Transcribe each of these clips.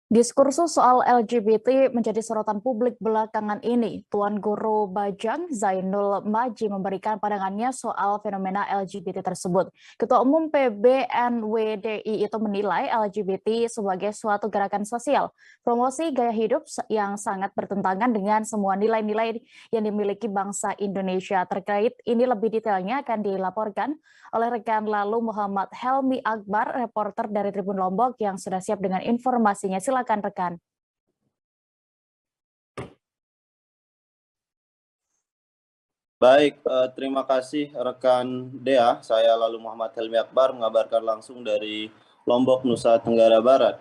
Diskursus soal LGBT menjadi sorotan publik belakangan ini. Tuan Guru Bajang Zainul Maji memberikan pandangannya soal fenomena LGBT tersebut. Ketua Umum PBNWDI itu menilai LGBT sebagai suatu gerakan sosial, promosi gaya hidup yang sangat bertentangan dengan semua nilai-nilai yang dimiliki bangsa Indonesia. Terkait ini lebih detailnya akan dilaporkan oleh rekan lalu Muhammad Helmi Akbar, reporter dari Tribun Lombok yang sudah siap dengan informasinya. Silakan rekan. Baik, terima kasih rekan Dea. Saya lalu Muhammad Helmi Akbar mengabarkan langsung dari Lombok, Nusa Tenggara Barat.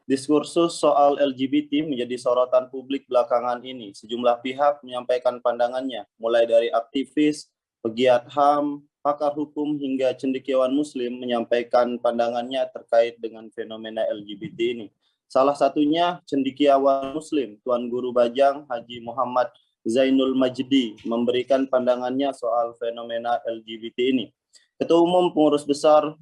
Diskursus soal LGBT menjadi sorotan publik belakangan ini. Sejumlah pihak menyampaikan pandangannya, mulai dari aktivis, pegiat HAM, pakar hukum, hingga cendekiawan Muslim menyampaikan pandangannya terkait dengan fenomena LGBT ini. Salah satunya cendekiawan Muslim, Tuan Guru Bajang Haji Muhammad Zainul Majdi memberikan pandangannya soal fenomena LGBT ini. Ketua Umum Pengurus Besar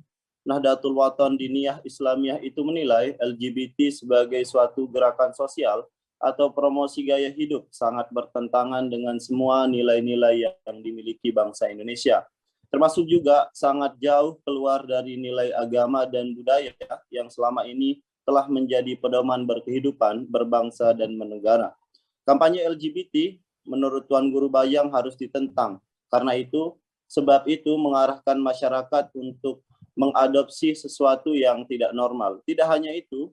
Nahdlatul Wathon Diniyah Islamiyah itu menilai LGBT sebagai suatu gerakan sosial atau promosi gaya hidup sangat bertentangan dengan semua nilai-nilai yang dimiliki bangsa Indonesia. Termasuk juga sangat jauh keluar dari nilai agama dan budaya yang selama ini telah menjadi pedoman berkehidupan, berbangsa, dan bernegara. Kampanye LGBT menurut Tuan Guru Bajang harus ditentang. Karena itu, sebab itu mengarahkan masyarakat untuk mengadopsi sesuatu yang tidak normal. Tidak hanya itu,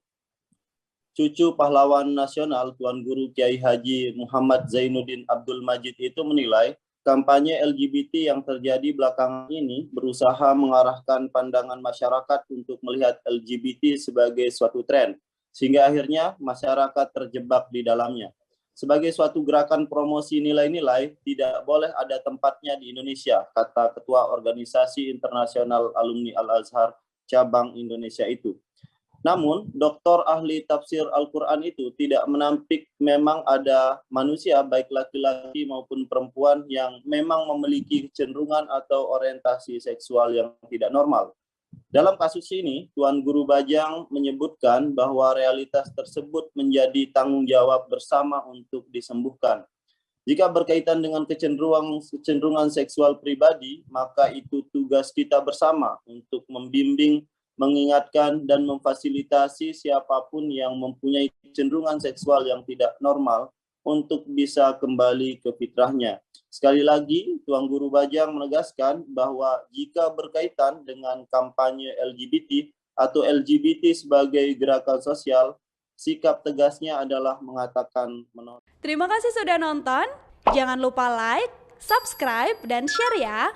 cucu pahlawan nasional Tuan Guru Kiai Haji Muhammad Zainuddin Abdul Majid itu menilai kampanye LGBT yang terjadi belakangan ini berusaha mengarahkan pandangan masyarakat untuk melihat LGBT sebagai suatu tren, sehingga akhirnya masyarakat terjebak di dalamnya. Sebagai suatu gerakan promosi nilai-nilai, tidak boleh ada tempatnya di Indonesia, kata Ketua Organisasi Internasional Alumni Al-Azhar Cabang Indonesia itu. Namun, Dr. Ahli Tafsir Al-Quran itu tidak menampik memang ada manusia, baik laki-laki maupun perempuan, yang memang memiliki kecenderungan atau orientasi seksual yang tidak normal. Dalam kasus ini, Tuan Guru Bajang menyebutkan bahwa realitas tersebut menjadi tanggung jawab bersama untuk disembuhkan. Jika berkaitan dengan kecenderungan seksual pribadi, maka itu tugas kita bersama untuk membimbing, mengingatkan, dan memfasilitasi siapapun yang mempunyai kecenderungan seksual yang tidak normal untuk bisa kembali ke fitrahnya. Sekali lagi, Tuan Guru Bajang menegaskan bahwa jika berkaitan dengan kampanye LGBT atau LGBT sebagai gerakan sosial, sikap tegasnya adalah mengatakan menolak. Terima kasih sudah nonton. Jangan lupa like, subscribe, dan share ya.